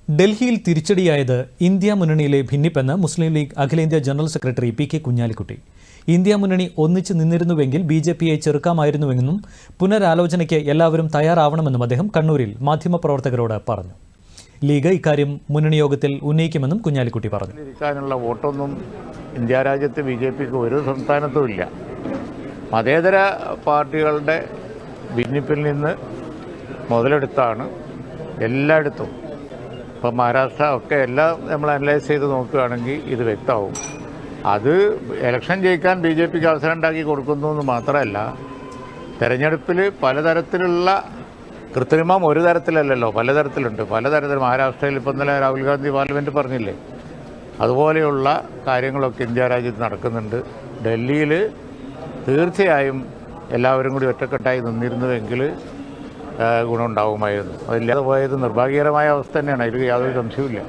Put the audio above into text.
ഡൽഹിയിൽ തിരിച്ചടിയായത് ഇന്ത്യ മുന്നണിയിലെ ഭിന്നിപ്പെന്ന് മുസ്ലിം ലീഗ് അഖിലേന്ത്യാ general secretary P K Kunhalikutty. India മുന്നണി ഒന്നിച്ചു നിന്നിരുന്നുവെങ്കിൽ ബിജെപിയെ ചെറുക്കാമായിരുന്നുവെന്നും പുനരാലോചനയ്ക്ക് എല്ലാവരും തയ്യാറാവണമെന്നും അദ്ദേഹം കണ്ണൂരിൽ മാധ്യമപ്രവർത്തകരോട് പറഞ്ഞു. ലീഗ് ഇക്കാര്യം മുന്നണി യോഗത്തിൽ ഉന്നയിക്കുമെന്നും കുഞ്ഞാലിക്കുട്ടി പറഞ്ഞു. ഇരിക്കാനുള്ള വോട്ടൊന്നും ഇന്ത്യ രാജ്യത്ത് ബിജെപിക്ക് ഒരു സംസ്ഥാനത്തുമില്ല. മതേതര പാർട്ടികളുടെ ഭിന്നിപ്പിൽ നിന്ന് മുതലെടുത്താണ് എല്ലായിടത്തും. ഇപ്പം മഹാരാഷ്ട്ര ഒക്കെ എല്ലാം നമ്മൾ അനലൈസ് ചെയ്ത് നോക്കുകയാണെങ്കിൽ ഇത് വ്യക്തമാവും. അത് ഇലക്ഷൻ ജയിക്കാൻ ബി ജെ പിക്ക് അവസരം ഉണ്ടാക്കി കൊടുക്കുന്നു എന്ന് മാത്രമല്ല, തെരഞ്ഞെടുപ്പിൽ പലതരത്തിലുള്ള കൃത്രിമം ഒരു തരത്തിലല്ലല്ലോ, പലതരത്തിലുണ്ട്. പലതരത്തിൽ മഹാരാഷ്ട്രയിൽ ഇപ്പം ഇന്നലെ രാഹുൽ ഗാന്ധി പാർലമെൻറ്റ് പറഞ്ഞില്ലേ, അതുപോലെയുള്ള കാര്യങ്ങളൊക്കെ ഇന്ത്യ രാജ്യത്ത് നടക്കുന്നുണ്ട്. ഡൽഹിയിൽ തീർച്ചയായും എല്ലാവരും കൂടി ഒറ്റക്കെട്ടായി നിന്നിരുന്നുവെങ്കിൽ ഗുണമുണ്ടാകുമായിരുന്നു. അതില്ലാതെ പോയത് നിർഭാഗ്യകരമായ അവസ്ഥ തന്നെയാണ്, അതിൽ യാതൊരു സംശയവുമില്ല.